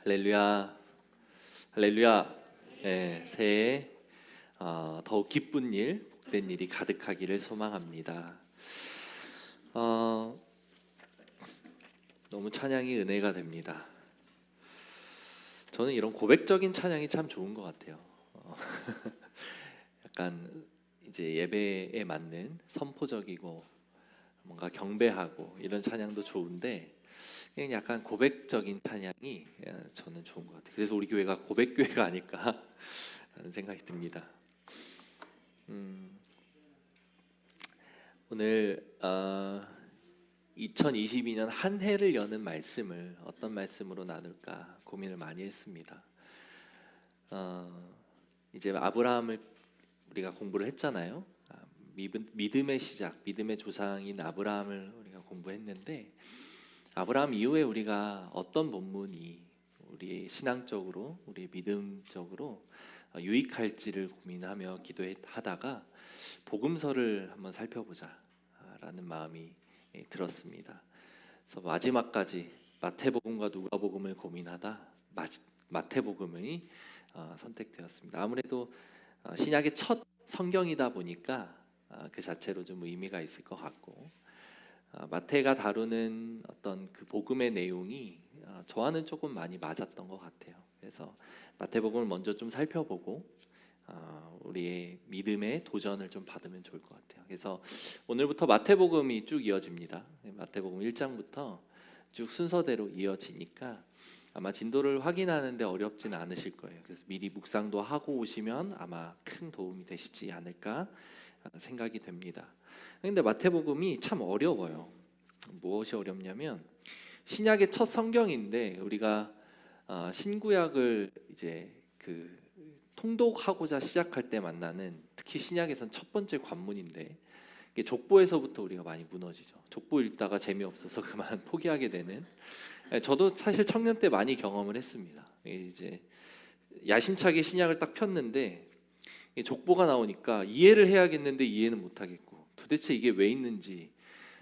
할렐루야, 할렐루야. 새해 더욱 기쁜 일, 복된 일이 가득하기를 소망합니다. 너무 찬양이 은혜가 됩니다. 저는 이런 고백적인 찬양이 참 좋은 것 같아요. 약간 이제 예배에 맞는 선포적이고 뭔가 경배하고 이런 찬양도 좋은데 그냥 약간 고백적인 찬양이 저는 좋은 것 같아요. 그래서 우리 교회가 고백교회가 아닐까 하는 생각이 듭니다. 오늘 2022년 한 해를 여는 말씀을 어떤 말씀으로 나눌까 고민을 많이 했습니다. 이제 아브라함을 우리가 공부를 했잖아요. 믿음의 시작, 믿음의 조상인 아브라함을 우리가 공부했는데 아브라함 이후에 우리가 어떤 본문이 우리 신앙적으로, 우리 믿음적으로 유익할지를 고민하며 기도하다가 복음서를 한번 살펴보자라는 마음이 들었습니다. 그래서 마지막까지 마태복음과 누가복음을 고민하다 마태복음이 선택되었습니다. 아무래도 신약의 첫 성경이다 보니까 그 자체로 좀 의미가 있을 것 같고 마태가 다루는 어떤 그 복음의 내용이 저와는 조금 많이 맞았던 것 같아요. 그래서 마태복음을 먼저 좀 살펴보고 우리의 믿음의 도전을 좀 받으면 좋을 것 같아요. 그래서 오늘부터 마태복음이 쭉 이어집니다. 마태복음 1장부터 쭉 순서대로 이어지니까 아마 진도를 확인하는데 어렵진 않으실 거예요. 그래서 미리 묵상도 하고 오시면 아마 큰 도움이 되시지 않을까 생각이 됩니다. 근데 마태복음이 참 어려워요. 무엇이 어렵냐면 신약의 첫 성경인데 우리가 신구약을 이제 그 통독하고자 시작할 때 만나는 특히 신약에선 첫 번째 관문인데 이게 족보에서부터 우리가 많이 무너지죠. 족보 읽다가 재미없어서 그만 포기하게 되는. 저도 사실 청년 때 많이 경험을 했습니다. 이제 야심차게 신약을 딱 폈는데 족보가 나오니까 이해를 해야겠는데 이해는 못하겠고 도대체 이게 왜 있는지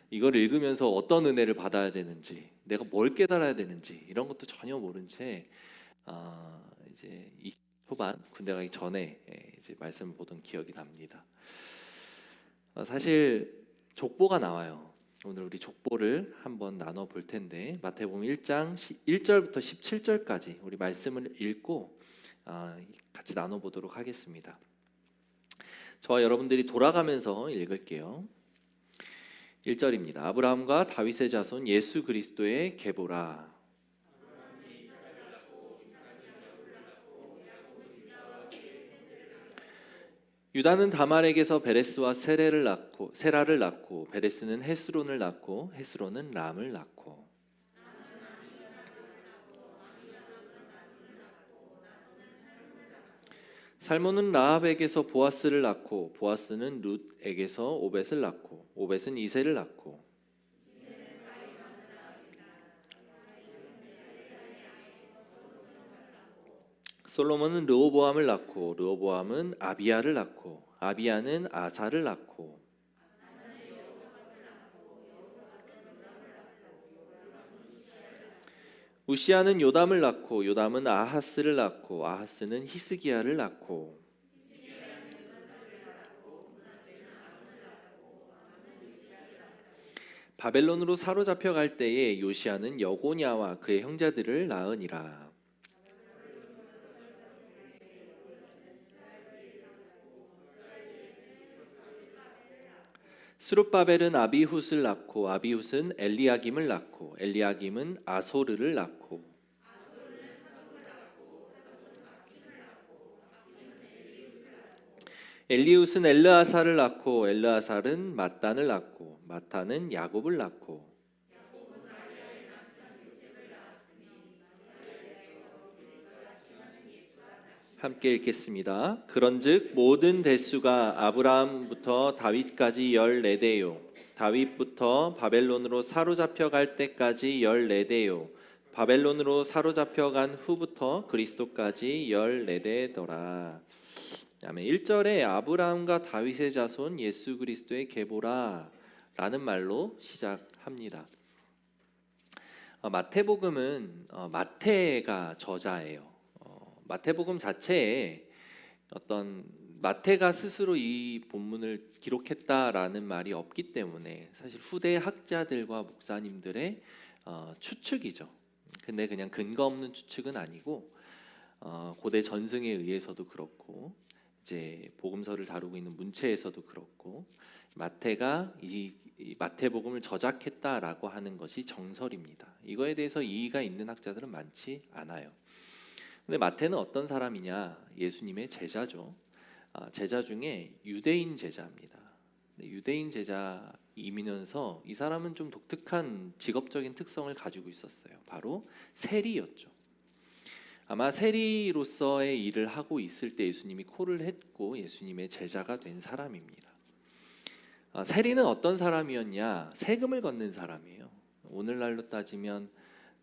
이걸 읽으면서 어떤 은혜를 받아야 되는지 내가 뭘 깨달아야 되는지 이런 것도 전혀 모른 채 이제 이 초반 군대 가기 전에 이제 말씀을 보던 기억이 납니다. 사실 족보가 나와요. 오늘 우리 족보를 한번 나눠 볼 텐데 마태복음 1장 1절부터 17절까지 우리 말씀을 읽고 같이 나눠 보도록 하겠습니다. 저와 여러분들이 돌아가면서 읽을게요. 1절입니다. 아브라함과 다윗의 자손 예수 그리스도의 계보라. 유다는 다말에게서 베레스와 세라를 낳고 베레스는 헤스론을 낳고 헤스론은 람을 낳고 살몬은 라합에게서 보아스를 낳고 보아스는 룻에게서 오벳을 낳고 오벳은 이새를 낳고 솔로몬은 르호보암을 낳고 르호보암은 아비야를 낳고 아비야는 아사를 낳고 우시야는 요담을 낳고 요담은 아하스를 낳고 아하스는 히스기야를 낳고 바벨론으로 사로잡혀 갈 때에 요시야는 여고냐와 그의 형제들을 낳으니라. 스룹바벨은 아비훗을 낳고 아비훗은 엘리야김을 낳고 엘리야김은 아소르를 낳고 엘리훗은 엘르아사를 낳고 엘르아살은 mat단을 낳고 mat단은 야곱을 낳고 함께 읽겠습니다. 그런즉 모든 대수가 아브라함부터 다윗까지 14대요 다윗부터 바벨론으로 사로잡혀 갈 때까지 14대요 바벨론으로 사로잡혀 간 후부터 그리스도까지 14대더라. 아멘. 1절에 아브라함과 다윗의 자손 예수 그리스도의 계보라 라는 말로 시작합니다. 마태복음은 마태가 저자예요. 마태복음 자체에 어떤 마태가 스스로 이 본문을 기록했다라는 말이 없기 때문에 사실 후대 학자들과 목사님들의 추측이죠. 근데 그냥 근거 없는 추측은 아니고 고대 전승에 의해서도 그렇고 이제 복음서를 다루고 있는 문체에서도 그렇고 마태가 이 마태복음을 저작했다라고 하는 것이 정설입니다. 이거에 대해서 이의가 있는 학자들은 많지 않아요. 근데 마태는 어떤 사람이냐? 예수님의 제자죠. 제자 중에 유대인 제자입니다. 유대인 제자이면서 이 사람은 좀 독특한 직업적인 특성을 가지고 있었어요. 바로 세리였죠. 아마 세리로서의 일을 하고 있을 때 예수님이 콜을 했고 예수님의 제자가 된 사람입니다. 세리는 어떤 사람이었냐? 세금을 걷는 사람이에요. 오늘날로 따지면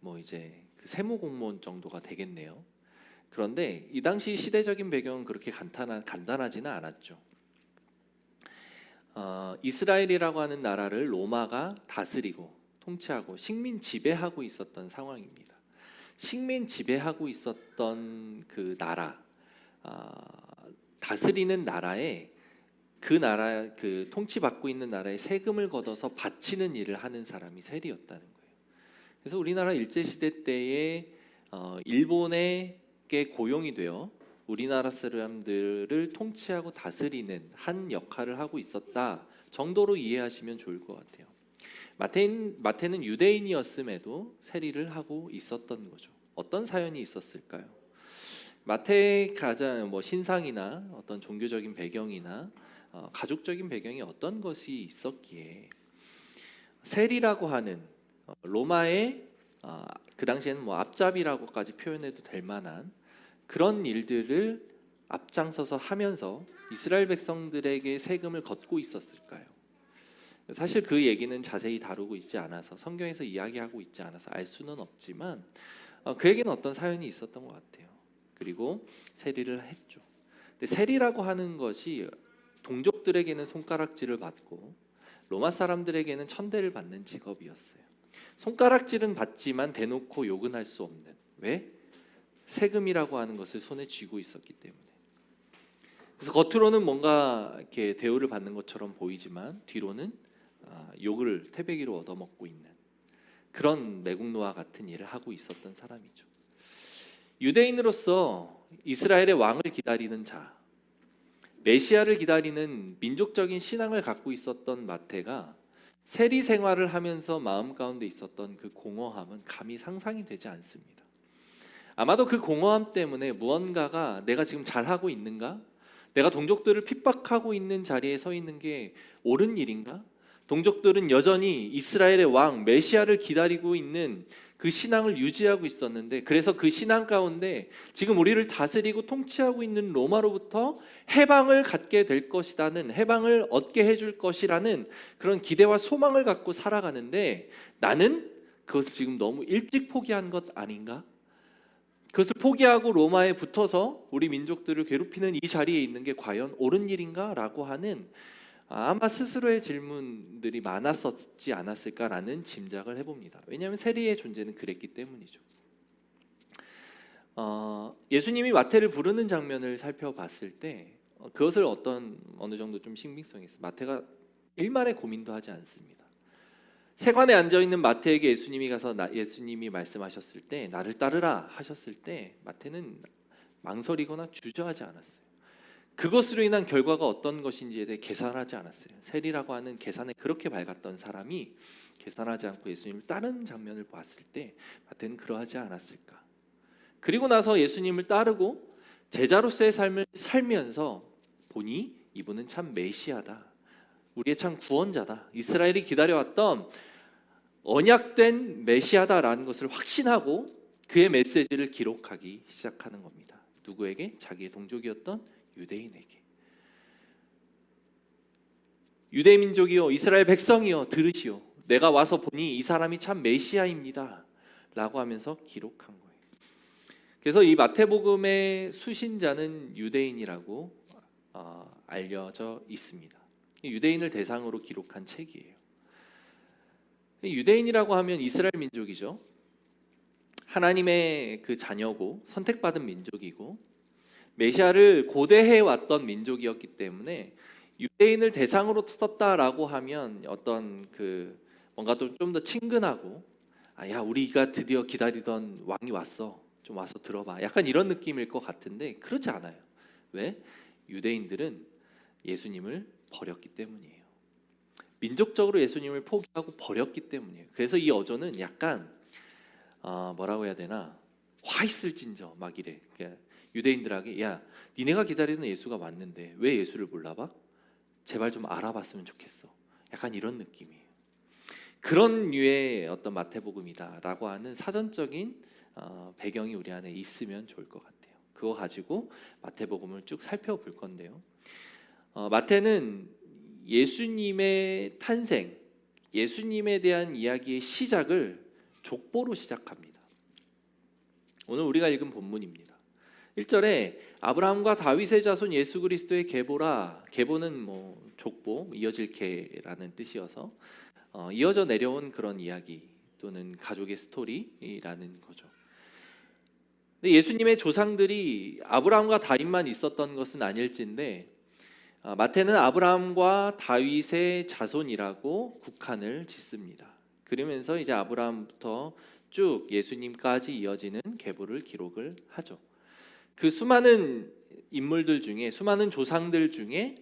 뭐 이제 그 세무 공무원 정도가 되겠네요. 그런데 이 당시 시대적인 배경은 그렇게 간단하지는 않았죠. 이스라엘이라고 하는 나라를 로마가 다스리고 통치하고 식민 지배하고 있었던 상황입니다. 식민 지배하고 있었던 그 나라, 다스리는 나라에 그 통치받고 있는 나라에 세금을 걷어서 바치는 일을 하는 사람이 세리였다는 거예요. 그래서 우리나라 일제 시대 때에 일본에게 고용이 되어 우리나라 사람들을 통치하고 다스리는 한 역할을 하고 있었다 정도로 이해하시면 좋을 것 같아요. 마태는 유대인이었음에도 세리를 하고 있었던 거죠. 어떤 사연이 있었을까요? 마태의 가장 신상이나 어떤 종교적인 배경이나 가족적인 배경이 어떤 것이 있었기에 세리라고 하는 로마의 그 당시에는 앞잡이라고까지 표현해도 될 만한 그런 일들을 앞장서서 하면서 이스라엘 백성들에게 세금을 걷고 있었을까요? 사실 그 얘기는 자세히 다루고 있지 않아서 성경에서 이야기하고 있지 않아서 알 수는 없지만 그에게는 어떤 사연이 있었던 것 같아요. 그리고 세리를 했죠. 근데 세리라고 하는 것이 동족들에게는 손가락질을 받고 로마 사람들에게는 천대를 받는 직업이었어요. 손가락질은 받지만 대놓고 욕은 할 수 없는. 왜? 세금이라고 하는 것을 손에 쥐고 있었기 때문에. 그래서 겉으로는 뭔가 이렇게 대우를 받는 것처럼 보이지만 뒤로는 욕을 태배기로 얻어먹고 있는 그런 매국노와 같은 일을 하고 있었던 사람이죠. 유대인으로서 이스라엘의 왕을 기다리는 자, 메시아를 기다리는 민족적인 신앙을 갖고 있었던 마태가 세리 생활을 하면서 마음 가운데 있었던 그 공허함은 감히 상상이 되지 않습니다. 아마도 그 공허함 때문에 무언가가 내가 지금 잘하고 있는가? 내가 동족들을 핍박하고 있는 자리에 서 있는 게 옳은 일인가? 동족들은 여전히 이스라엘의 왕 메시아를 기다리고 있는 그 신앙을 유지하고 있었는데, 그래서 그 신앙 가운데 지금 우리를 다스리고 통치하고 있는 로마로부터 해방을 갖게 될 것이라는, 해방을 얻게 해줄 것이라는 그런 기대와 소망을 갖고 살아가는데, 나는 그것을 지금 너무 일찍 포기한 것 아닌가? 그것을 포기하고 로마에 붙어서 우리 민족들을 괴롭히는 이 자리에 있는 게 과연 옳은 일인가? 라고 하는 아마 스스로의 질문들이 많았었지 않았을까라는 짐작을 해봅니다. 왜냐하면 세리의 존재는 그랬기 때문이죠. 예수님이 마태를 부르는 장면을 살펴봤을 때 그것을 어느 정도 좀 신빙성이 있어요. 마태가 일말의 고민도 하지 않습니다. 세관에 앉아 있는 마태에게 예수님이 가서 예수님이 말씀하셨을 때 나를 따르라 하셨을 때 마태는 망설이거나 주저하지 않았어요. 그것으로 인한 결과가 어떤 것인지에 대해 계산하지 않았어요. 세리라고 하는 계산에 그렇게 밝았던 사람이 계산하지 않고 예수님을 따르는 장면을 봤을 때 마태는 그러하지 않았을까. 그리고 나서 예수님을 따르고 제자로서의 삶을 살면서 보니 이분은 참 메시아다. 우리의 참 구원자다. 이스라엘이 기다려왔던 언약된 메시아다라는 것을 확신하고 그의 메시지를 기록하기 시작하는 겁니다. 누구에게? 자기의 동족이었던 유대인에게. 유대 민족이요, 이스라엘 백성이요, 들으시오. 내가 와서 보니 이 사람이 참 메시아입니다 라고 하면서 기록한 거예요. 그래서 이 마태복음의 수신자는 유대인이라고 알려져 있습니다. 유대인을 대상으로 기록한 책이에요. 유대인이라고 하면 이스라엘 민족이죠. 하나님의 그 자녀고 선택받은 민족이고 메시아를 고대해 왔던 민족이었기 때문에 유대인을 대상으로 썼다라고 하면 어떤 그 뭔가 좀 더 친근하고 야 우리가 드디어 기다리던 왕이 왔어. 좀 와서 들어봐. 약간 이런 느낌일 것 같은데 그렇지 않아요. 왜? 유대인들은 예수님을 버렸기 때문이에요. 민족적으로 예수님을 포기하고 버렸기 때문이에요. 그래서 이 어조는 약간 뭐라고 해야 되나? 화 있을진저 막 이래. 그러니까 유대인들에게 야 니네가 기다리는 예수가 왔는데 왜 예수를 몰라봐? 제발 좀 알아봤으면 좋겠어. 약간 이런 느낌이에요. 그런 류의 어떤 마태복음이다라고 하는 사전적인 배경이 우리 안에 있으면 좋을 것 같아요. 그거 가지고 마태복음을 쭉 살펴볼 건데요. 마태는 예수님의 탄생, 예수님에 대한 이야기의 시작을 족보로 시작합니다. 오늘 우리가 읽은 본문입니다. 1절에 아브라함과 다윗의 자손 예수 그리스도의 계보라. 계보는 뭐 족보, 이어질 계라는 뜻이어서 이어져 내려온 그런 이야기 또는 가족의 스토리라는 거죠. 근데 예수님의 조상들이 아브라함과 다윗만 있었던 것은 아닐진데 마태는 아브라함과 다윗의 자손이라고 국한을 짓습니다. 그러면서 이제 아브라함부터 쭉 예수님까지 이어지는 계보를 기록을 하죠. 그 수많은 인물들 중에 수많은 조상들 중에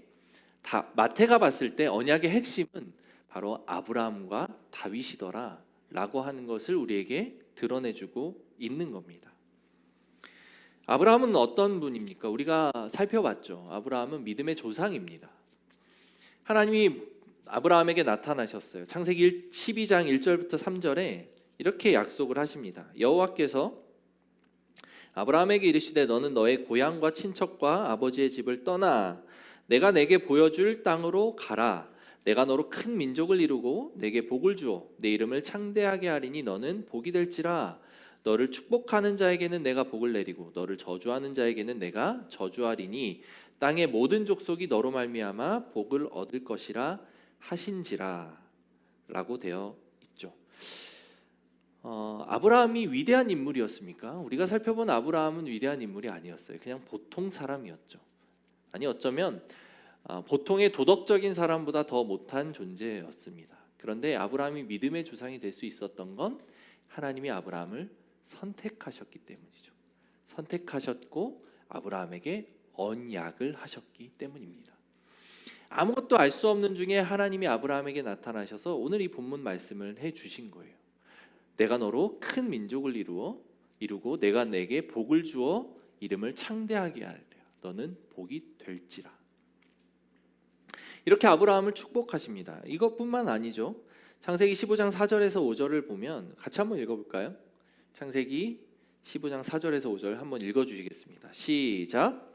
마태가 봤을 때 언약의 핵심은 바로 아브라함과 다윗이더라라고 하는 것을 우리에게 드러내주고 있는 겁니다. 아브라함은 어떤 분입니까? 우리가 살펴봤죠. 아브라함은 믿음의 조상입니다. 하나님이 아브라함에게 나타나셨어요. 창세기 12장 1절부터 3절에 이렇게 약속을 하십니다. 여호와께서 아브라함에게 이르시되 너는 너의 고향과 친척과 아버지의 집을 떠나 내가 내게 보여줄 땅으로 가라. 내가 너로 큰 민족을 이루고 내게 복을 주어 내 이름을 창대하게 하리니 너는 복이 될지라. 너를 축복하는 자에게는 내가 복을 내리고 너를 저주하는 자에게는 내가 저주하리니 땅의 모든 족속이 너로 말미암아 복을 얻을 것이라 하신지라 라고 되어 있죠. 아브라함이 위대한 인물이었습니까? 우리가 살펴본 아브라함은 위대한 인물이 아니었어요. 그냥 보통 사람이었죠. 아니 어쩌면 보통의 도덕적인 사람보다 더 못한 존재였습니다. 그런데 아브라함이 믿음의 조상이 될 수 있었던 건 하나님이 아브라함을 선택하셨기 때문이죠. 선택하셨고 아브라함에게 언약을 하셨기 때문입니다. 아무것도 알 수 없는 중에 하나님이 아브라함에게 나타나셔서 오늘 이 본문 말씀을 해주신 거예요. 내가 너로 큰 민족을 이루고 내가 내게 복을 주어 이름을 창대하게 하리라. 너는 복이 될지라. 이렇게 아브라함을 축복하십니다. 이것뿐만 아니죠. 창세기 15장 4절에서 5절을 보면 같이 한번 읽어볼까요? 창세기 15장 4절에서 5절 한번 읽어주시겠습니다. 시작.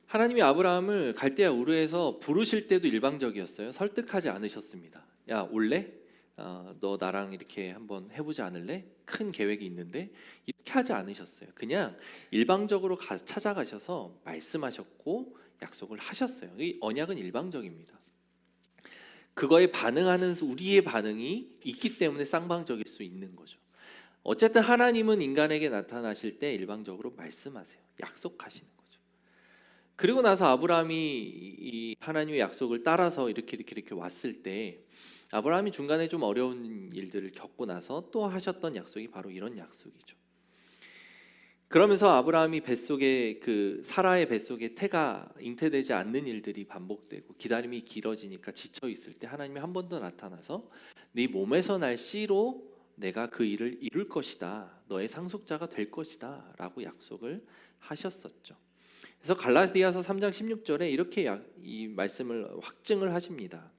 하나님이 아브라함을 갈대아 우르에서 부르실 때도 일방적이었어요. 설득하지 않으셨습니다. 야 올래? 너 나랑 이렇게 한번 해보지 않을래? 큰 계획이 있는데 이렇게 하지 않으셨어요. 그냥 일방적으로 찾아가셔서 말씀하셨고 약속을 하셨어요. 이 언약은 일방적입니다. 그거에 반응하는 우리의 반응이 있기 때문에 쌍방적일 수 있는 거죠. 어쨌든 하나님은 인간에게 나타나실 때 일방적으로 말씀하세요. 약속하시는 거죠. 그리고 나서 아브라함이 이 하나님의 약속을 따라서 이렇게 왔을 때 아브라함이 중간에 좀 어려운 일들을 겪고 나서 또 하셨던 약속이 바로 이런 약속이죠. 그러면서 아브라함이 뱃속에 사라의 뱃속에 태가 잉태되지 않는 일들이 반복되고 기다림이 길어지니까 지쳐 있을 때 하나님이 한 번 더 나타나서 네 몸에서 날 씨로 내가 그 일을 이룰 것이다. 너의 상속자가 될 것이다. 라고 약속을 하셨었죠. 그래서 갈라디아서 3장 16절에 이렇게 이 말씀을 확증을 하십니다.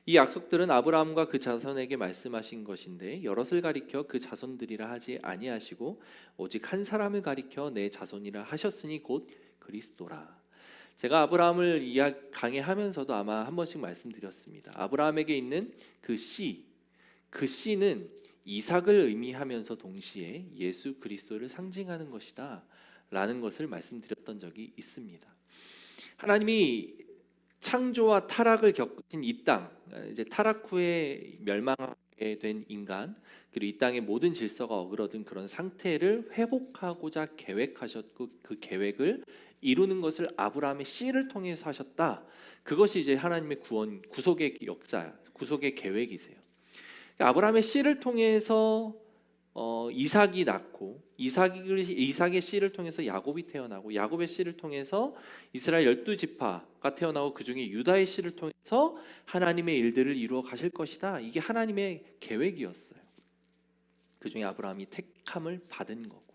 이 약속들은 아브라함과 그 자손에게 말씀하신 것인데 여럿을 가리켜 그 자손들이라 하지 아니하시고 오직 한 사람을 가리켜 내 자손이라 하셨으니 곧 그리스도라. 제가 아브라함을 강의하면서도 아마 한 번씩 말씀드렸습니다. 아브라함에게 있는 그 씨, 그 씨는 이삭을 의미하면서 동시에 예수 그리스도를 상징하는 것이다 라는 것을 말씀드렸던 적이 있습니다. 하나님이 창조와 타락을 겪으신 이 땅, 이제 타락 후에 멸망하게 된 인간, 그리고 이 땅의 모든 질서가 어그러든 그런 상태를 회복하고자 계획하셨고, 그 계획을 이루는 것을 아브라함의 씨를 통해서 하셨다. 그것이 이제 하나님의 구원, 구속의 역사, 구속의 계획이세요. 아브라함의 씨를 통해서 이삭이 낳고, 이삭의 씨를 통해서 야곱이 태어나고, 야곱의 씨를 통해서 이스라엘 12지파가 태어나고, 그 중에 유다의 씨를 통해서 하나님의 일들을 이루어 가실 것이다. 이게 하나님의 계획이었어요. 그 중에 아브라함이 택함을 받은 거고,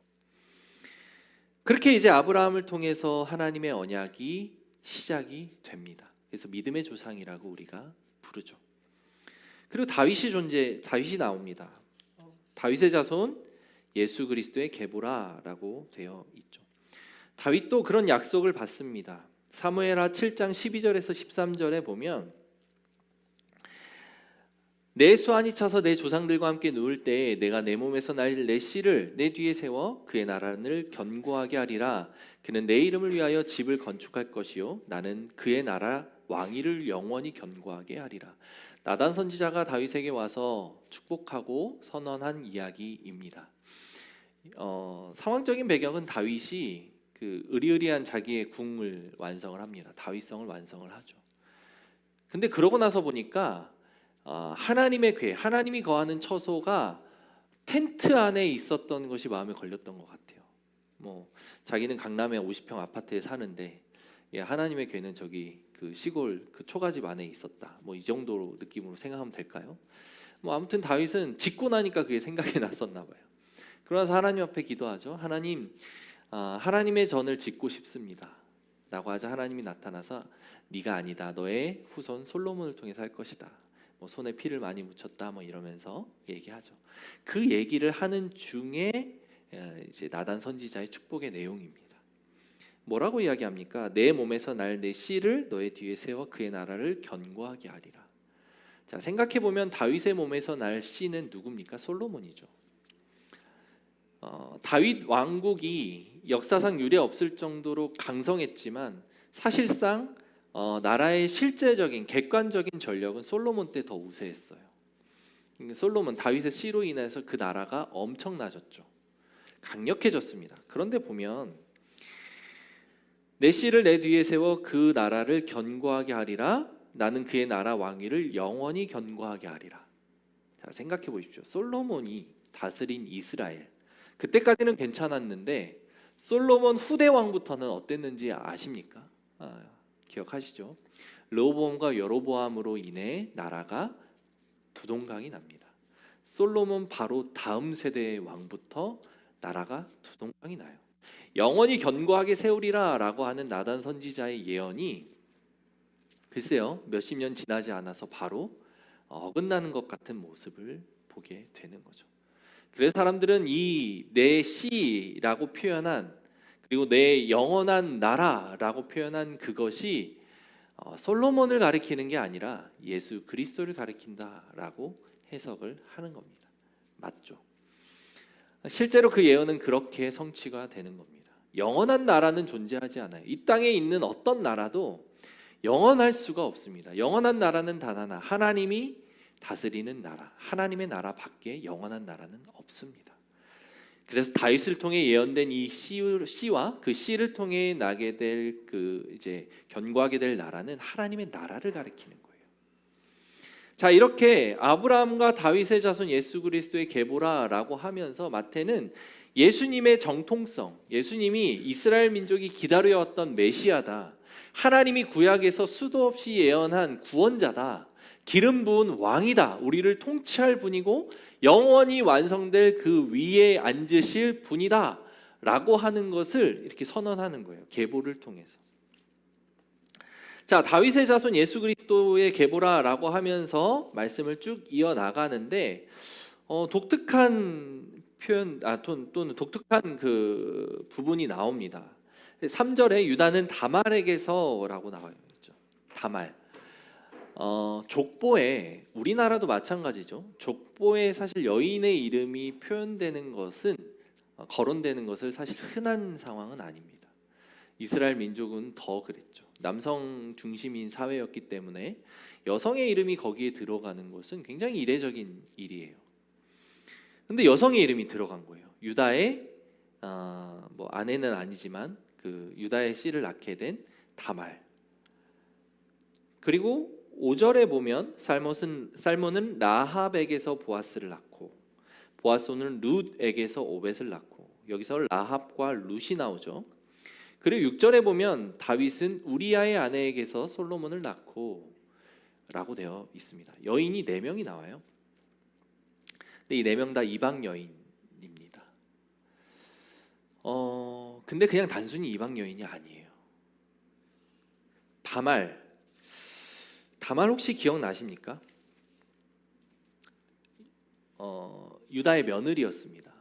그렇게 이제 아브라함을 통해서 하나님의 언약이 시작이 됩니다. 그래서 믿음의 조상이라고 우리가 부르죠. 그리고 다윗이 나옵니다. 다윗의 자손 예수 그리스도의 계보라라고 되어 있죠. 다윗도 그런 약속을 받습니다. 사무엘하 7장 12절에서 13절에 보면, 내 수완이 차서 내 조상들과 함께 누울 때에 내가 내 몸에서 날 내 씨를 내 뒤에 세워 그의 나라를 견고하게 하리라. 그는 내 이름을 위하여 집을 건축할 것이요 나는 그의 나라 왕위를 영원히 견고하게 하리라. 나단 선지자가 다윗에게 와서 축복하고 선언한 이야기입니다. 상황적인 배경은 다윗이 그 의리의리한 자기의 궁을 완성을 합니다. 다윗성을 완성을 하죠. 근데 그러고 나서 보니까 하나님의 궤, 하나님이 거하는 처소가 텐트 안에 있었던 것이 마음에 걸렸던 것 같아요. 자기는 강남에 50평 아파트에 사는데 하나님의 궤는 저기 그 시골 그 초가집 안에 있었다. 이 정도로 느낌으로 생각하면 될까요? 아무튼 다윗은 짓고 나니까 그게 생각이 났었나 봐요. 그러나서 하나님 앞에 기도하죠. 하나님, 하나님의 전을 짓고 싶습니다 라고 하자 하나님이 나타나서 네가 아니다, 너의 후손 솔로몬을 통해서 할 것이다. 손에 피를 많이 묻혔다 이러면서 얘기하죠. 그 얘기를 하는 중에 이제 나단 선지자의 축복의 내용입니다. 뭐라고 이야기합니까? 내 몸에서 날 내 씨를 너의 뒤에 세워 그의 나라를 견고하게 하리라. 자, 생각해 보면 다윗의 몸에서 날 씨는 누굽니까? 솔로몬이죠. 다윗 왕국이 역사상 유례 없을 정도로 강성했지만 사실상 나라의 실제적인 객관적인 전력은 솔로몬 때 더 우세했어요. 솔로몬 다윗의 씨로 인해서 그 나라가 엄청나졌죠. 강력해졌습니다. 그런데 보면 내 씨를 내 뒤에 세워 그 나라를 견고하게 하리라. 나는 그의 나라 왕위를 영원히 견고하게 하리라. 자, 생각해 보십시오. 솔로몬이 다스린 이스라엘, 그때까지는 괜찮았는데 솔로몬 후대 왕부터는 어땠는지 아십니까? 기억하시죠? 르호보암과 여로보암으로 인해 나라가 두동강이 납니다. 솔로몬 바로 다음 세대의 왕부터 나라가 두동강이 나요. 영원히 견고하게 세우리라 라고 하는 나단 선지자의 예언이 글쎄요 몇십 년 지나지 않아서 바로 어긋나는 것 같은 모습을 보게 되는 거죠. 그래서 사람들은 이 내 씨라고 표현한, 그리고 내 영원한 나라라고 표현한 그것이 솔로몬을 가리키는 게 아니라 예수 그리스도를 가리킨다라고 해석을 하는 겁니다. 맞죠? 실제로 그 예언은 그렇게 성취가 되는 겁니다. 영원한 나라는 존재하지 않아요. 이 땅에 있는 어떤 나라도 영원할 수가 없습니다. 영원한 나라는 단 하나, 하나님이 다스리는 나라, 하나님의 나라 밖에 영원한 나라는 없습니다. 그래서 다윗을 통해 예언된 이 씨와 그 씨를 통해 나게 될 그 이제 견고하게 될 나라는 하나님의 나라를 가리키는 거예요. 자, 이렇게 아브라함과 다윗의 자손 예수 그리스도의 계보라라고 하면서 마태는 예수님의 정통성, 예수님이 이스라엘 민족이 기다려왔던 메시아다, 하나님이 구약에서 수도 없이 예언한 구원자다, 기름 부은 왕이다, 우리를 통치할 분이고 영원히 완성될 그 위에 앉으실 분이다 라고 하는 것을 이렇게 선언하는 거예요. 계보를 통해서. 자, 다윗의 자손 예수 그리스도의 계보라라고 하면서 말씀을 쭉 이어나가는데 독특한 표현 또는 독특한 그 부분이 나옵니다. 3절에 유다는 다말에게서라고 나와 있죠. 다말. 족보에 우리나라도 마찬가지죠. 족보에 사실 여인의 이름이 표현되는 것은 거론되는 것을 사실 흔한 상황은 아닙니다. 이스라엘 민족은 더 그랬죠. 남성 중심인 사회였기 때문에 여성의 이름이 거기에 들어가는 것은 굉장히 이례적인 일이에요. 근데 여성의 이름이 들어간 거예요. 유다의 뭐 아내는 아니지만 그 유다의 씨를 낳게 된 다말. 그리고 5절에 보면 살몬은 라합에게서 보아스를 낳고 보아스는 룻에게서 오벳을 낳고 여기서 라합과 룻이 나오죠. 그리고 6절에 보면 다윗은 우리아의 아내에게서 솔로몬을 낳고 라고 되어 있습니다. 여인이 4명이 나와요. 근데 이 4명 다 이방 여인입니다. 근데 그냥 단순히 이방 여인이 아니에요. 다말 혹시 기억나십니까? 유다의 며느리였습니다.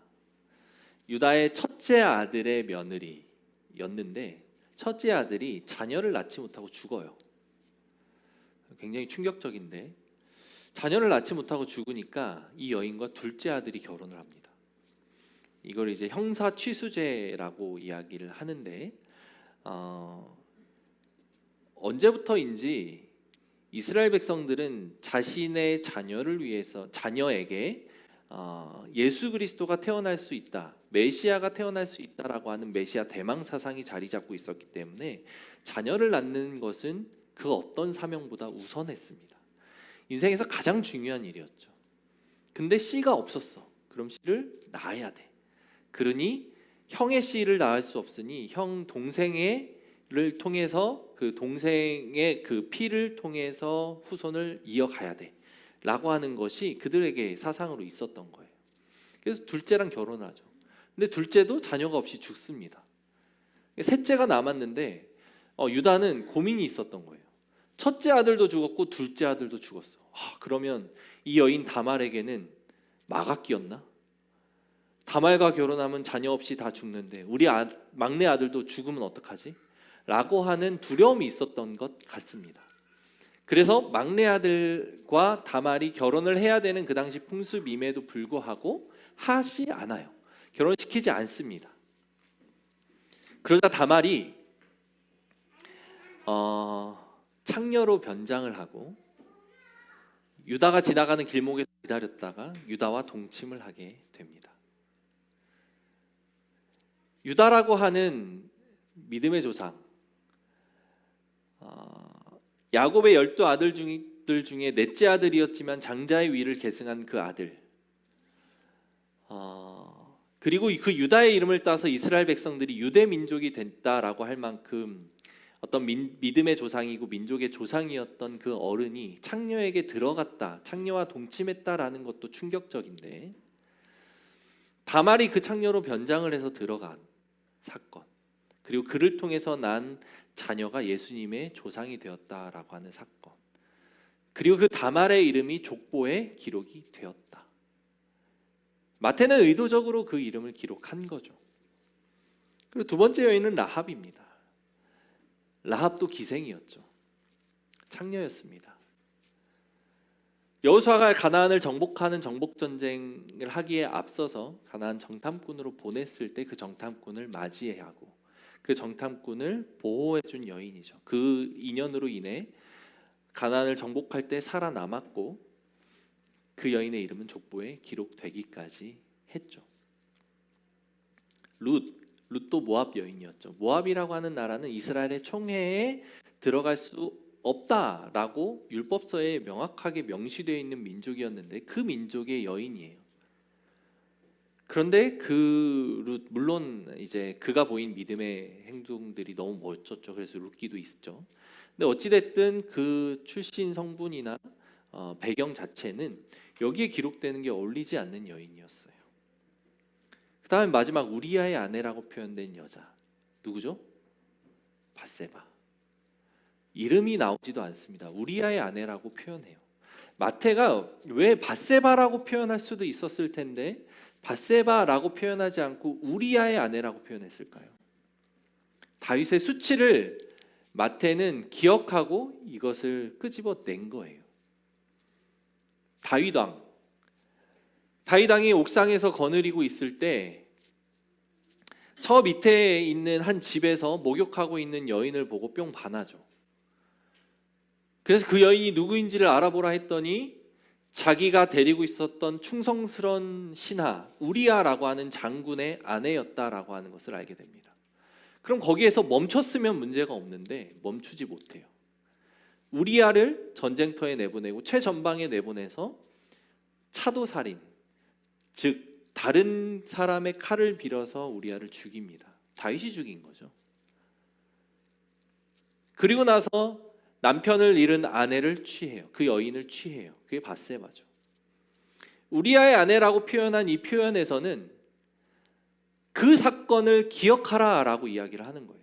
유다의 첫째 아들의 며느리였는데 첫째 아들이 자녀를 낳지 못하고 죽어요. 굉장히 충격적인데 자녀를 낳지 못하고 죽으니까 이 여인과 둘째 아들이 결혼을 합니다. 이걸 이제 형사 취수제라고 이야기를 하는데 언제부터인지 이스라엘 백성들은 자신의 자녀에게 예수 그리스도가 태어날 수 있다, 메시아가 태어날 수 있다라고 하는 메시아 대망 사상이 자리 잡고 있었기 때문에 자녀를 낳는 것은 그 어떤 사명보다 우선했습니다. 인생에서 가장 중요한 일이었죠. 근데 씨가 없었어. 그럼 씨를 낳아야 돼. 그러니 형의 씨를 낳을 수 없으니 형 동생을 통해서 그 동생의 그 피를 통해서 후손을 이어가야 돼 라고 하는 것이 그들에게 사상으로 있었던 거예요. 그래서 둘째랑 결혼하죠. 근데 둘째도 자녀가 없이 죽습니다. 셋째가 남았는데 유다는 고민이 있었던 거예요. 첫째 아들도 죽었고 둘째 아들도 죽었어. 그러면 이 여인 다말에게는 마각기였나? 다말과 결혼하면 자녀 없이 다 죽는데 우리 막내 아들도 죽으면 어떡하지? 라고 하는 두려움이 있었던 것 같습니다. 그래서 막내 아들과 다말이 결혼을 해야 되는 그 당시 풍습임에도 불구하고 하지 않아요. 결혼시키지 않습니다. 그러자 다말이 창녀로 변장을 하고 유다가 지나가는 길목에 기다렸다가 유다와 동침을 하게 됩니다. 유다라고 하는 믿음의 조상, 야곱의 12아들 중에 넷째 아들이었지만 장자의 위를 계승한 그 아들, 그리고 그 유다의 이름을 따서 이스라엘 백성들이 유대 민족이 됐다라고 할 만큼 어떤 믿음의 조상이고 민족의 조상이었던 그 어른이 창녀에게 들어갔다, 창녀와 동침했다라는 것도 충격적인데 다말이 그 창녀로 변장을 해서 들어간 사건, 그리고 그를 통해서 난 자녀가 예수님의 조상이 되었다라고 하는 사건, 그리고 그 다말의 이름이 족보에 기록이 되었다. 마태는 의도적으로 그 이름을 기록한 거죠. 그리고 두 번째 여인은 라합입니다. 라합도 기생이었죠. 창녀였습니다. 여호수아가 가나안을 정복하는 정복 전쟁을 하기에 앞서서 가나안 정탐꾼으로 보냈을 때 그 정탐꾼을 맞이해야 하고 그 정탐꾼을 보호해 준 여인이죠. 그 인연으로 인해 가나안을 정복할 때 살아남았고 그 여인의 이름은 족보에 기록되기까지 했죠. 룻도 모압 여인이었죠. 모압이라고 하는 나라는 이스라엘의 총회에 들어갈 수 없다라고 율법서에 명확하게 명시되어 있는 민족이었는데 그 민족의 여인이에요. 그런데 그 룻, 물론 이제 그가 보인 믿음의 행동들이 너무 멋졌죠. 그래서 룻기도 있죠. 근데 어찌 됐든 그 출신 성분이나 배경 자체는 여기에 기록되는 게 어울리지 않는 여인이었어요. 그 다음에 마지막 우리아의 아내라고 표현된 여자 누구죠? 밧세바. 이름이 나오지도 않습니다. 우리아의 아내라고 표현해요. 마태가 왜 밧세바라고 표현할 수도 있었을 텐데 밧세바라고 표현하지 않고 우리아의 아내라고 표현했을까요? 다윗의 수치를 마태는 기억하고 이것을 끄집어낸 거예요. 다윗왕이 옥상에서 거느리고 있을 때 저 밑에 있는 한 집에서 목욕하고 있는 여인을 보고 뿅 반하죠. 그래서 그 여인이 누구인지를 알아보라 했더니 자기가 데리고 있었던 충성스러운 신하 우리아라고 하는 장군의 아내였다라고 하는 것을 알게 됩니다. 그럼 거기에서 멈췄으면 문제가 없는데 멈추지 못해요. 우리아를 전쟁터에 내보내고 최전방에 내보내서 차도살인, 즉 다른 사람의 칼을 빌어서 우리아를 죽입니다. 다윗이 죽인 거죠. 그리고 나서 남편을 잃은 아내를 취해요. 그 여인을 취해요. 그게 밧세바죠. 우리아의 아내라고 표현한 이 표현에서는 그 사건을 기억하라라고 이야기를 하는 거예요.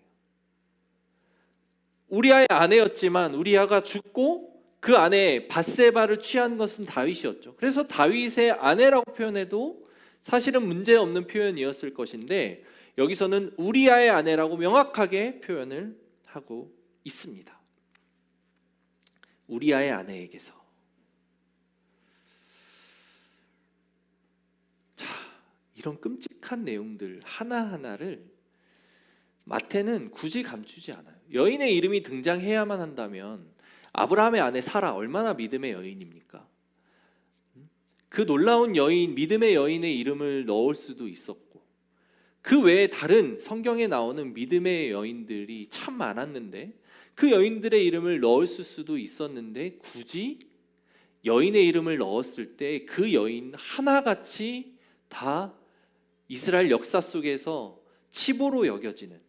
우리아의 아내였지만 우리아가 죽고 그 아내 밧세바를 취한 것은 다윗이었죠. 그래서 다윗의 아내라고 표현해도 사실은 문제없는 표현이었을 것인데 여기서는 우리아의 아내라고 명확하게 표현을 하고 있습니다. 우리아의 아내에게서. 자, 이런 끔찍한 내용들 하나하나를 마태는 굳이 감추지 않아요. 여인의 이름이 등장해야만 한다면 아브라함의 아내 사라 얼마나 믿음의 여인입니까? 그 놀라운 여인, 믿음의 여인의 이름을 넣을 수도 있었고 그 외에 다른 성경에 나오는 믿음의 여인들이 참 많았는데 그 여인들의 이름을 넣을 수도 있었는데 굳이 여인의 이름을 넣었을 때 그 여인 하나같이 다 이스라엘 역사 속에서 치부로 여겨지는,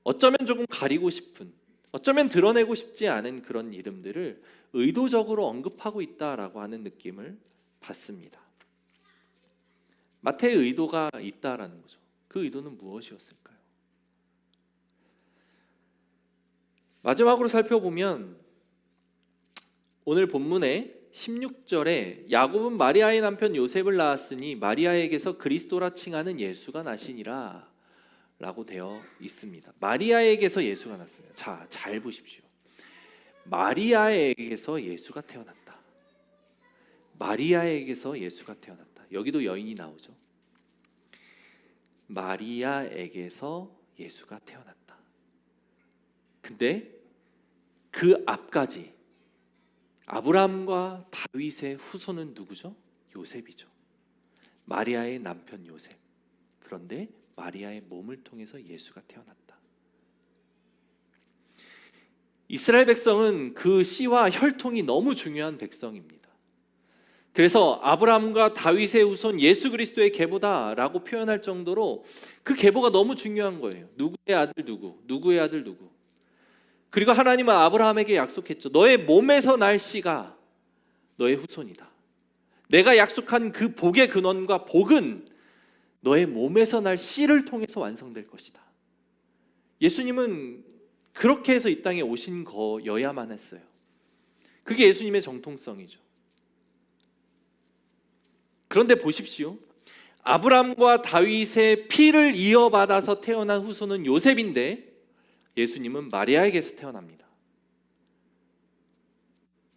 어쩌면 조금 가리고 싶은, 어쩌면 드러내고 싶지 않은 그런 이름들을 의도적으로 언급하고 있다라고 하는 느낌을 받습니다. 마태의 의도가 있다라는 거죠. 그 의도는 무엇이었을까요? 마지막으로 살펴보면 오늘 본문의 16절에 야곱은 마리아의 남편 요셉을 낳았으니 마리아에게서 그리스도라 칭하는 예수가 나시니라 라고 되어 있습니다. 마리아에게서 예수가 났습니다. 자, 잘 보십시오. 마리아에게서 예수가 태어났다. 마리아에게서 예수가 태어났다. 여기도 여인이 나오죠. 마리아에게서 예수가 태어났다. 근데 그 앞까지 아브라함과 다윗의 후손은 누구죠? 요셉이죠. 마리아의 남편 요셉. 그런데 마리아의 몸을 통해서 예수가 태어났다. 이스라엘 백성은 그 씨와 혈통이 너무 중요한 백성입니다. 그래서 아브라함과 다윗의 후손 예수 그리스도의 계보다라고 표현할 정도로 그 계보가 너무 중요한 거예요. 누구의 아들 누구, 누구의 아들 누구. 그리고 하나님은 아브라함에게 약속했죠. 너의 몸에서 날 씨가 너의 후손이다. 내가 약속한 그 복의 근원과 복은 너의 몸에서 날 씨를 통해서 완성될 것이다. 예수님은 그렇게 해서 이 땅에 오신 거여야만 했어요. 그게 예수님의 정통성이죠. 그런데 보십시오. 아브라함과 다윗의 피를 이어받아서 태어난 후손은 요셉인데 예수님은 마리아에게서 태어납니다.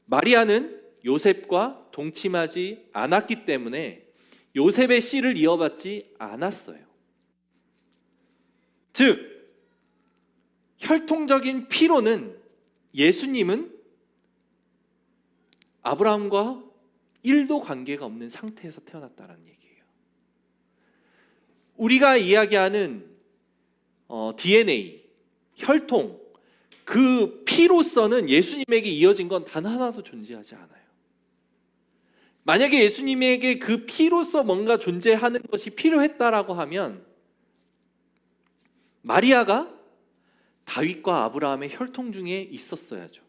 마리아는 요셉과 동침하지 않았기 때문에 요셉의 씨를 이어받지 않았어요. 즉 혈통적인 피로는 예수님은 아브라함과 1도 관계가 없는 상태에서 태어났다는 얘기예요. 우리가 이야기하는 DNA, 혈통, 그 피로서는 예수님에게 이어진 건 단 하나도 존재하지 않아요. 만약에 예수님에게 그 피로서 뭔가 존재하는 것이 필요했다라고 하면 마리아가 다윗과 아브라함의 혈통 중에 있었어야죠.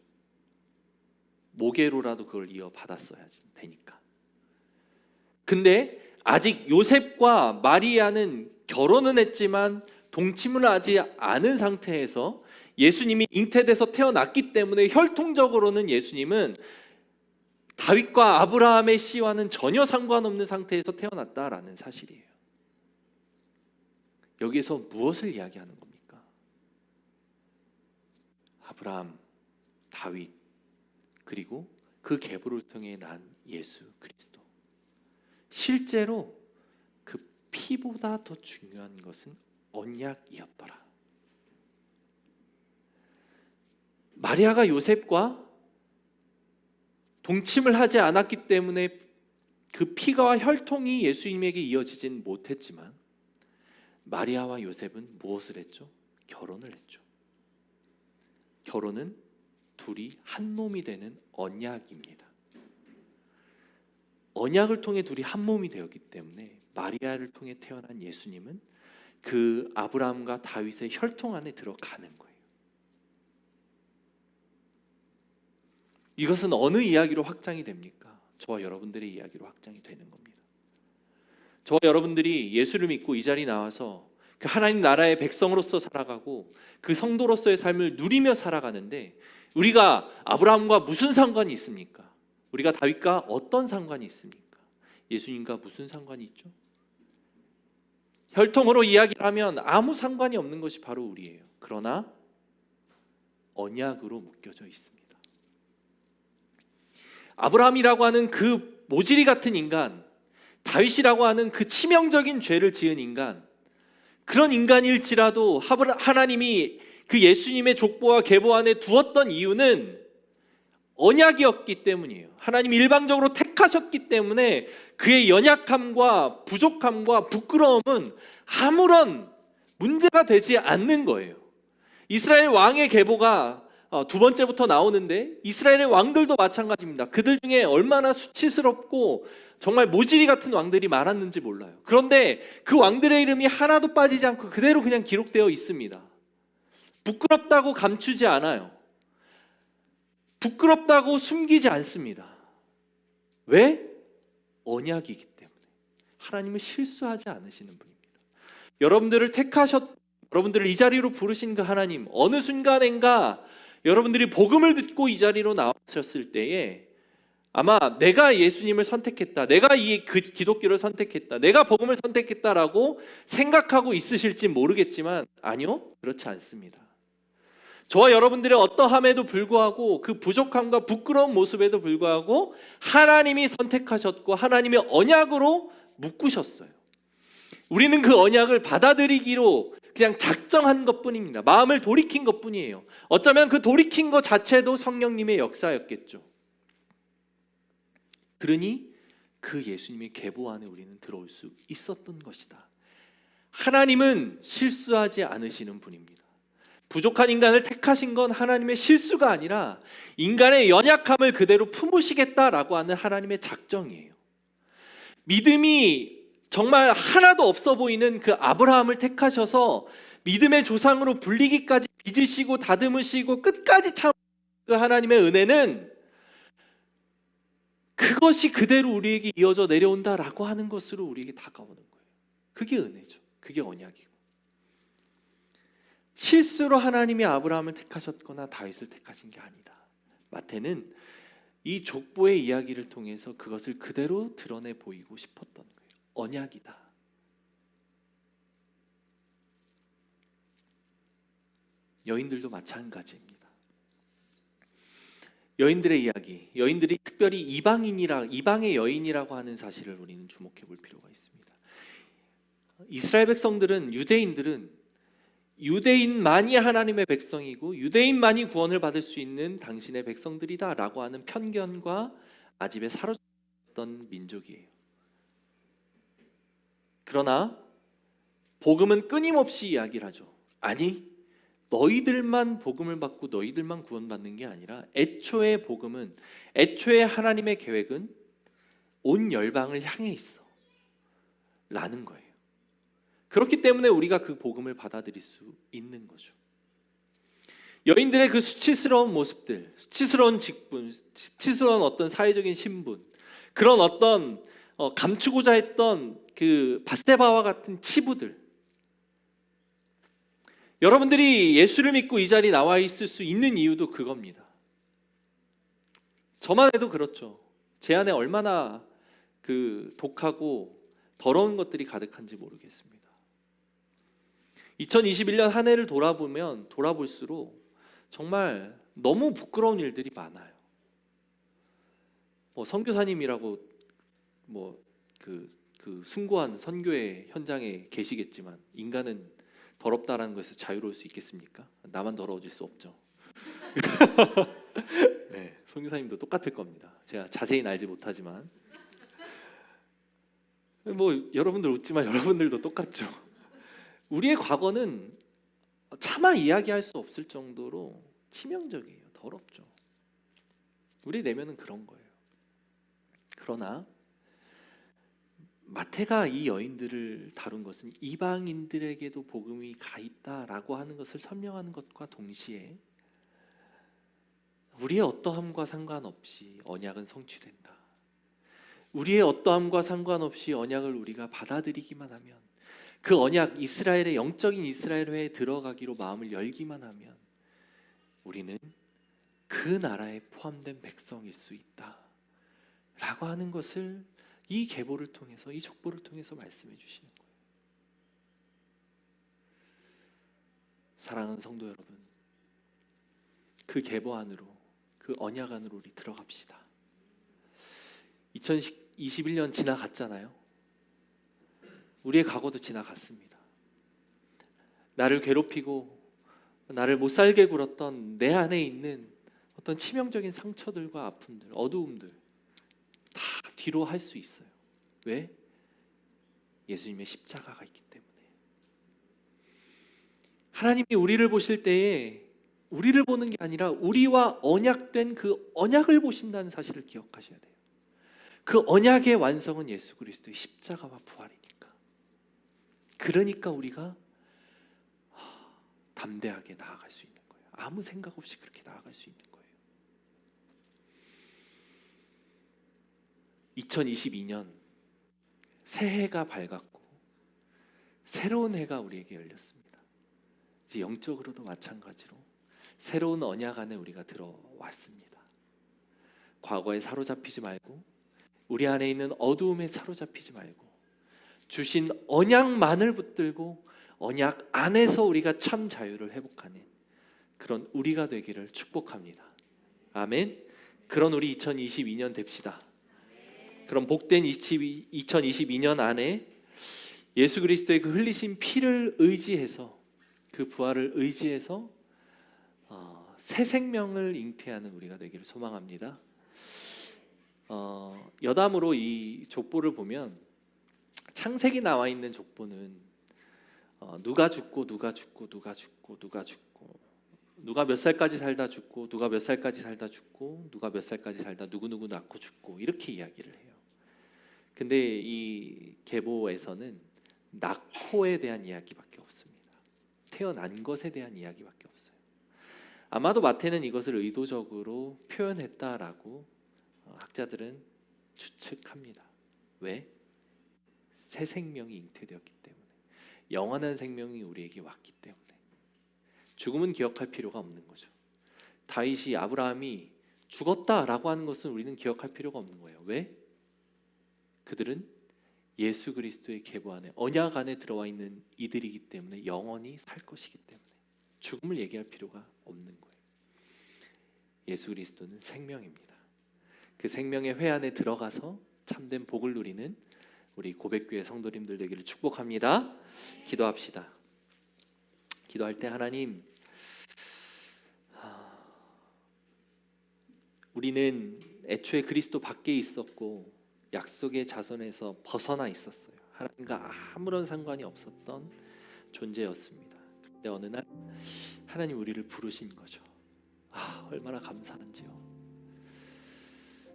모계로라도 그걸 이어받았어야 되니까. 근데 아직 요셉과 마리아는 결혼은 했지만 동침을 하지 않은 상태에서 예수님이 잉태돼서 태어났기 때문에 혈통적으로는 예수님은 다윗과 아브라함의 씨와는 전혀 상관없는 상태에서 태어났다라는 사실이에요. 여기에서 무엇을 이야기하는 겁니까? 아브라함, 다윗, 그리고 그 계보를 통해 난 예수 그리스도. 실제로 그 피보다 더 중요한 것은 언약이었더라. 마리아가 요셉과 동침을 하지 않았기 때문에 그 피가 혈통이 예수님에게 이어지진 못했지만 마리아와 요셉은 무엇을 했죠? 결혼을 했죠. 결혼은 둘이 한 몸이 되는 언약입니다. 언약을 통해 둘이 한 몸이 되었기 때문에 마리아를 통해 태어난 예수님은 그 아브라함과 다윗의 혈통 안에 들어가는 거예요. 이것은 어느 이야기로 확장이 됩니까? 저와 여러분들의 이야기로 확장이 되는 겁니다. 저와 여러분들이 예수를 믿고 이 자리에 나와서 그 하나님 나라의 백성으로서 살아가고 그 성도로서의 삶을 누리며 살아가는데 우리가 아브라함과 무슨 상관이 있습니까? 우리가 다윗과 어떤 상관이 있습니까? 예수님과 무슨 상관이 있죠? 혈통으로 이야기를 하면 아무 상관이 없는 것이 바로 우리예요. 그러나 언약으로 묶여져 있습니다. 아브라함이라고 하는 그 모질이 같은 인간, 다윗이라고 하는 그 치명적인 죄를 지은 인간, 그런 인간일지라도 하나님이 그 예수님의 족보와 계보 안에 두었던 이유는 언약이었기 때문이에요. 하나님이 일방적으로 택하셨기 때문에 그의 연약함과 부족함과 부끄러움은 아무런 문제가 되지 않는 거예요. 이스라엘 왕의 계보가 두 번째부터 나오는데 이스라엘의 왕들도 마찬가지입니다. 그들 중에 얼마나 수치스럽고 정말 모질이 같은 왕들이 많았는지 몰라요. 그런데 그 왕들의 이름이 하나도 빠지지 않고 그대로 그냥 기록되어 있습니다. 부끄럽다고 감추지 않아요. 부끄럽다고 숨기지 않습니다. 왜? 언약이기 때문에. 하나님은 실수하지 않으시는 분입니다. 여러분들을 이 자리로 부르신 그 하나님, 어느 순간인가 여러분들이 복음을 듣고 이 자리로 나오셨을 때에 아마 내가 예수님을 선택했다, 내가 그 기독교를 선택했다, 내가 복음을 선택했다라고 생각하고 있으실지 모르겠지만 아니요, 그렇지 않습니다. 저와 여러분들의 어떠함에도 불구하고 그 부족함과 부끄러운 모습에도 불구하고 하나님이 선택하셨고 하나님의 언약으로 묶으셨어요. 우리는 그 언약을 받아들이기로 그냥 작정한 것뿐입니다. 마음을 돌이킨 것뿐이에요. 어쩌면 그 돌이킨 것 자체도 성령님의 역사였겠죠. 그러니 그 예수님의 계보 안에 우리는 들어올 수 있었던 것이다. 하나님은 실수하지 않으시는 분입니다. 부족한 인간을 택하신 건 하나님의 실수가 아니라 인간의 연약함을 그대로 품으시겠다라고 하는 하나님의 작정이에요. 믿음이 정말 하나도 없어 보이는 그 아브라함을 택하셔서 믿음의 조상으로 불리기까지 빚으시고 다듬으시고 끝까지 참 그 하나님의 은혜는 그것이 그대로 우리에게 이어져 내려온다라고 하는 것으로 우리에게 다가오는 거예요. 그게 은혜죠. 그게 언약이고. 실수로 하나님이 아브라함을 택하셨거나 다윗을 택하신 게 아니다. 마태는 이 족보의 이야기를 통해서 그것을 그대로 드러내 보이고 싶었던 거예요. 언약이다. 여인들도 마찬가지입니다. 여인들의 이야기, 여인들이 특별히 이방의 여인이라고 하는 사실을 우리는 주목해 볼 필요가 있습니다. 이스라엘 백성들은, 유대인만이 하나님의 백성이고 유대인만이 구원을 받을 수 있는 당신의 백성들이다라고 하는 편견과 아집에 사로잡혔던 민족이에요. 그러나 복음은 끊임없이 이야기를 하죠. 아니, 너희들만 복음을 받고 너희들만 구원받는 게 아니라 애초에 복음은, 애초에 하나님의 계획은 온 열방을 향해 있어 라는 거예요. 그렇기 때문에 우리가 그 복음을 받아들일 수 있는 거죠. 여인들의 그 수치스러운 모습들, 수치스러운 직분, 수치스러운 어떤 사회적인 신분, 그런 어떤 감추고자 했던 그 바세바와 같은 치부들, 여러분들이 예수를 믿고 이 자리에 나와 있을 수 있는 이유도 그겁니다. 저만 해도 그렇죠. 제 안에 얼마나 그 독하고 더러운 것들이 가득한지 모르겠습니다. 2021년 한 해를 돌아볼수록 정말 너무 부끄러운 일들이 많아요. 선교사님이라고 그 숭고한 선교의 현장에 계시겠지만 인간은 더럽다라는 것에서 자유로울 수 있겠습니까? 나만 더러워질 수 없죠. 네, 선교사님도 똑같을 겁니다. 제가 자세히는 알지 못하지만 여러분들 웃지만 여러분들도 똑같죠. 우리의 과거는 차마 이야기할 수 없을 정도로 치명적이에요. 더럽죠. 우리 내면은 그런 거예요. 그러나 마태가 이 여인들을 다룬 것은 이방인들에게도 복음이 가 있다라고 하는 것을 설명하는 것과 동시에 우리의 어떠함과 상관없이 언약은 성취된다. 우리의 어떠함과 상관없이 언약을 우리가 받아들이기만 하면, 그 언약, 이스라엘의 영적인 이스라엘회에 들어가기로 마음을 열기만 하면 우리는 그 나라에 포함된 백성일 수 있다 라고 하는 것을 이 계보를 통해서, 이 족보를 통해서 말씀해 주시는 거예요. 사랑하는 성도 여러분, 그 계보 안으로, 그 언약 안으로 우리 들어갑시다. 2021년 지나갔잖아요. 우리의 과거도 지나갔습니다. 나를 괴롭히고 나를 못 살게 굴었던 내 안에 있는 어떤 치명적인 상처들과 아픔들, 어두움들 다 뒤로 할 수 있어요. 왜? 예수님의 십자가가 있기 때문에. 하나님이 우리를 보실 때에 우리를 보는 게 아니라 우리와 언약된 그 언약을 보신다는 사실을 기억하셔야 돼요. 그 언약의 완성은 예수 그리스도의 십자가와 부활이니까. 그러니까 우리가 담대하게 나아갈 수 있는 거예요. 아무 생각 없이 그렇게 나아갈 수 있는 거예요. 2022년 새해가 밝았고 새로운 해가 우리에게 열렸습니다. 이제 영적으로도 마찬가지로 새로운 언약 안에 우리가 들어왔습니다. 과거에 사로잡히지 말고, 우리 안에 있는 어두움에 사로잡히지 말고, 주신 언약만을 붙들고 언약 안에서 우리가 참 자유를 회복하는 그런 우리가 되기를 축복합니다. 아멘. 그런 우리 2022년 됩시다. 그럼 복된 2022년 안에 예수 그리스도의 그 흘리신 피를 의지해서, 그 부활을 의지해서 새 생명을 잉태하는 우리가 되기를 소망합니다. 여담으로 이 족보를 보면 창세기 나와 있는 족보는 누가 죽고 누가 죽고 누가 죽고 누가 죽고, 누가 몇 살까지 살다 죽고, 누가 몇 살까지 살다 죽고, 누가 몇 살까지 살다 누구누구 낳고 죽고, 이렇게 이야기를 해요. 근데 이 계보에서는 낳고에 대한 이야기밖에 없습니다. 태어난 것에 대한 이야기밖에 없어요. 아마도 마태는 이것을 의도적으로 표현했다라고 학자들은 추측합니다. 왜? 새 생명이 잉태되었기 때문에, 영원한 생명이 우리에게 왔기 때문에. 죽음은 기억할 필요가 없는 거죠. 다윗이, 아브라함이 죽었다라고 하는 것은 우리는 기억할 필요가 없는 거예요. 왜? 그들은 예수 그리스도의 계보 안에, 언약 안에 들어와 있는 이들이기 때문에 영원히 살 것이기 때문에 죽음을 얘기할 필요가 없는 거예요. 예수 그리스도는 생명입니다. 그 생명의 회 안에 들어가서 참된 복을 누리는 우리 고백교회 성도님들 되기를 축복합니다. 기도합시다. 기도할 때 하나님, 우리는 애초에 그리스도 밖에 있었고 약속의 자손에서 벗어나 있었어요. 하나님과 아무런 상관이 없었던 존재였습니다. 그런데 어느 날 하나님 우리를 부르신 거죠. 얼마나 감사한지요.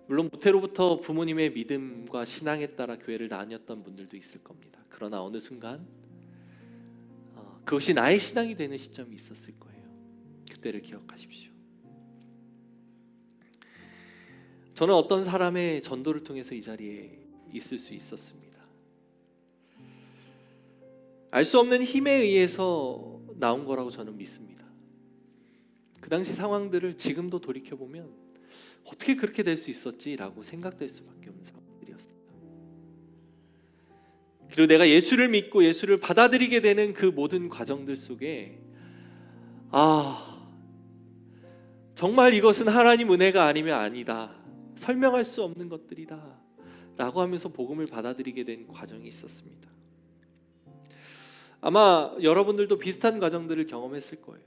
물론 모태로부터 부모님의 믿음과 신앙에 따라 교회를 다녔던 분들도 있을 겁니다. 그러나 어느 순간 그것이 나의 신앙이 되는 시점이 있었을 거예요. 그때를 기억하십시오. 저는 어떤 사람의 전도를 통해서 이 자리에 있을 수 있었습니다. 알 수 없는 힘에 의해서 나온 거라고 저는 믿습니다. 그 당시 상황들을 지금도 돌이켜보면 어떻게 그렇게 될 수 있었지라고 생각될 수밖에 없는 상황들이었습니다. 그리고 내가 예수를 믿고 예수를 받아들이게 되는 그 모든 과정들 속에 정말 이것은 하나님 은혜가 아니면 아니다, 설명할 수 없는 것들이다 라고 하면서 복음을 받아들이게 된 과정이 있었습니다. 아마 여러분들도 비슷한 과정들을 경험했을 거예요.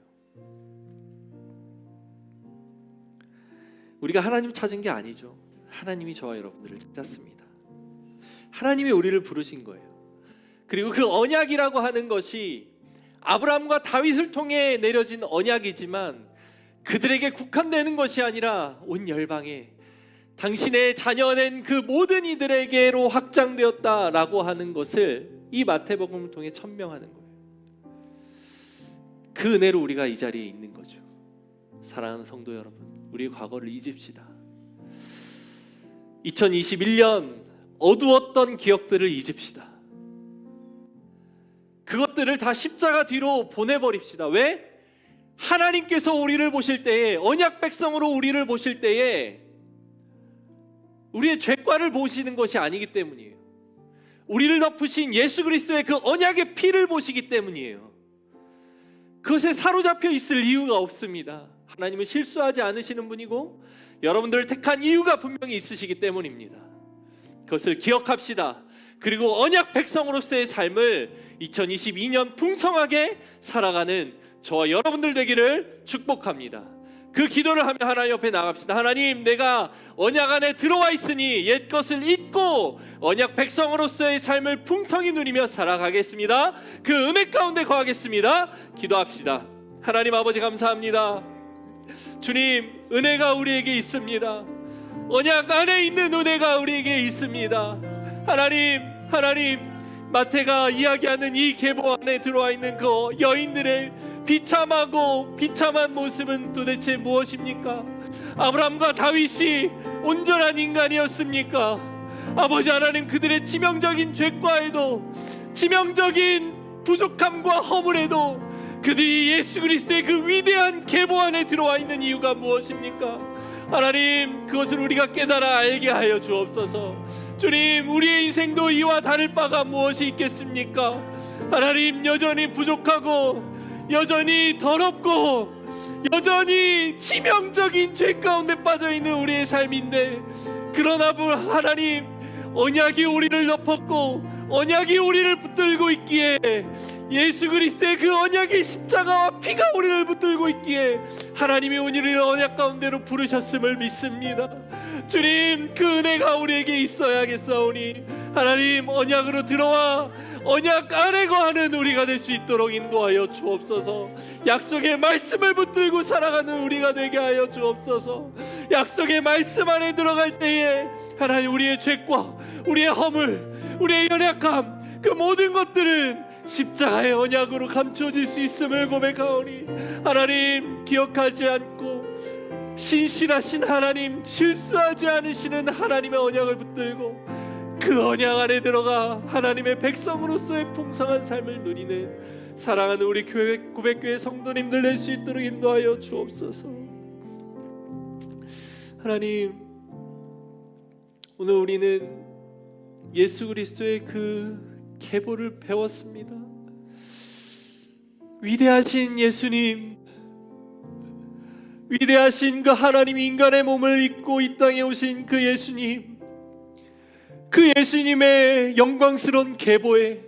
우리가 하나님 찾은 게 아니죠. 하나님이 저와 여러분들을 찾았습니다. 하나님이 우리를 부르신 거예요. 그리고 그 언약이라고 하는 것이 아브라함과 다윗을 통해 내려진 언약이지만 그들에게 국한되는 것이 아니라 온 열방에 당신의 자녀된 그 모든 이들에게로 확장되었다라고 하는 것을 이 마태복음을 통해 천명하는 거예요. 그 은혜로 우리가 이 자리에 있는 거죠. 사랑하는 성도 여러분, 우리의 과거를 잊읍시다. 2021년 어두웠던 기억들을 잊읍시다. 그것들을 다 십자가 뒤로 보내버립시다. 왜? 하나님께서 우리를 보실 때에, 언약 백성으로 우리를 보실 때에 우리의 죄과를 보시는 것이 아니기 때문이에요. 우리를 덮으신 예수 그리스도의 그 언약의 피를 보시기 때문이에요. 그것에 사로잡혀 있을 이유가 없습니다. 하나님은 실수하지 않으시는 분이고 여러분들을 택한 이유가 분명히 있으시기 때문입니다. 그것을 기억합시다. 그리고 언약 백성으로서의 삶을 2022년 풍성하게 살아가는 저와 여러분들 되기를 축복합니다. 그 기도를 하며 하나님 옆에 나갑시다. 하나님, 내가 언약 안에 들어와 있으니 옛 것을 잊고 언약 백성으로서의 삶을 풍성히 누리며 살아가겠습니다. 그 은혜 가운데 거하겠습니다. 기도합시다. 하나님 아버지, 감사합니다. 주님, 은혜가 우리에게 있습니다. 언약 안에 있는 은혜가 우리에게 있습니다. 하나님, 마태가 이야기하는 이 계보 안에 들어와 있는 그 여인들의 비참하고 비참한 모습은 도대체 무엇입니까? 아브라함과 다윗이 온전한 인간이었습니까? 아버지 하나님, 그들의 치명적인 죄과에도, 치명적인 부족함과 허물에도 그들이 예수 그리스도의 그 위대한 계보 안에 들어와 있는 이유가 무엇입니까? 하나님, 그것을 우리가 깨달아 알게 하여 주옵소서. 주님, 우리의 인생도 이와 다를 바가 무엇이 있겠습니까? 하나님, 여전히 부족하고 여전히 더럽고 여전히 치명적인 죄 가운데 빠져있는 우리의 삶인데, 그러나 하나님, 언약이 우리를 덮었고 언약이 우리를 붙들고 있기에, 예수 그리스도의 그 언약의 십자가와 피가 우리를 붙들고 있기에 하나님이 우리를 언약 가운데로 부르셨음을 믿습니다. 주님, 그 은혜가 우리에게 있어야겠사오니 하나님, 언약으로 들어와 언약 안에 거하는 우리가 될 수 있도록 인도하여 주옵소서. 약속의 말씀을 붙들고 살아가는 우리가 되게 하여 주옵소서. 약속의 말씀 안에 들어갈 때에 하나님, 우리의 죄과 우리의 허물, 우리의 연약함, 그 모든 것들은 십자가의 언약으로 감춰질 수 있음을 고백하오니 하나님, 기억하지 않고 신실하신 하나님, 실수하지 않으시는 하나님의 언약을 붙들고 그 언약 안에 들어가 하나님의 백성으로서의 풍성한 삶을 누리는 사랑하는 우리 교회 고백교회 성도님들 될 수 있도록 인도하여 주옵소서. 하나님, 오늘 우리는 예수 그리스도의 그 계보를 배웠습니다. 위대하신 예수님, 위대하신 그 하나님이 인간의 몸을 입고 이 땅에 오신 그 예수님, 그 예수님의 영광스러운 계보에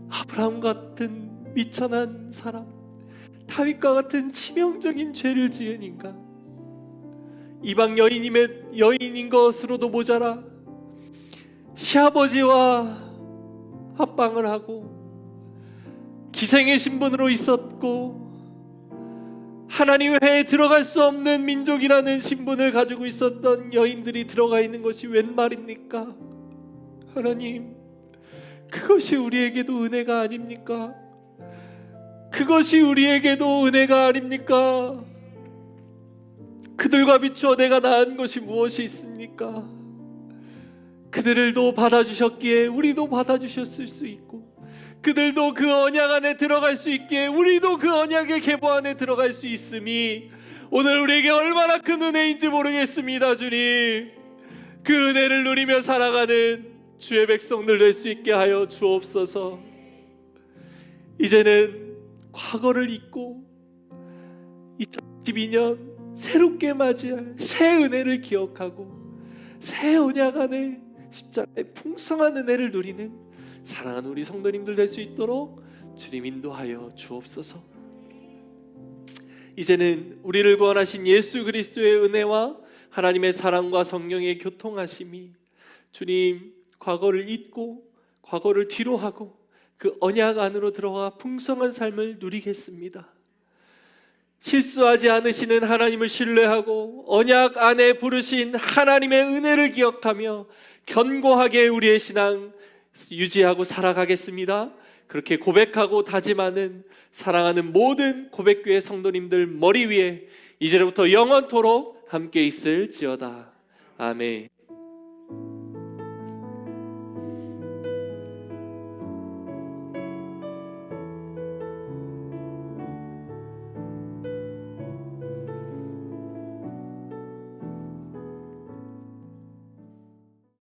아브라함 같은 미천한 사람, 다윗과 같은 치명적인 죄를 지은 인간, 이방 여인인 것으로도 모자라 시아버지와 합방을 하고 기생의 신분으로 있었고 하나님 외에 들어갈 수 없는 민족이라는 신분을 가지고 있었던 여인들이 들어가 있는 것이 웬 말입니까? 하나님, 그것이 우리에게도 은혜가 아닙니까? 그것이 우리에게도 은혜가 아닙니까? 그들과 비추어 내가 나은 것이 무엇이 있습니까? 그들도 받아주셨기에 우리도 받아주셨을 수 있고, 그들도 그 언약 안에 들어갈 수 있기에 우리도 그 언약의 계보 안에 들어갈 수 있음이 오늘 우리에게 얼마나 큰 은혜인지 모르겠습니다. 주님, 그 은혜를 누리며 살아가는 주의 백성들 될 수 있게 하여 주옵소서. 이제는 과거를 잊고 12년 새롭게 맞이할 새 은혜를 기억하고 새 언약 안에 십자가의 풍성한 은혜를 누리는 사랑하는 우리 성도님들 될 수 있도록 주님 인도하여 주옵소서. 이제는 우리를 구원하신 예수 그리스도의 은혜와 하나님의 사랑과 성령의 교통하심이 주님 과거를 잊고 과거를 뒤로 하고 그 언약 안으로 들어가 풍성한 삶을 누리겠습니다. 실수하지 않으시는 하나님을 신뢰하고 언약 안에 부르신 하나님의 은혜를 기억하며 견고하게 우리의 신앙 유지하고 살아가겠습니다. 그렇게 고백하고 다짐하는 사랑하는 모든 고백교회 성도님들 머리 위에 이제부터 영원토록 함께 있을지어다. 아멘.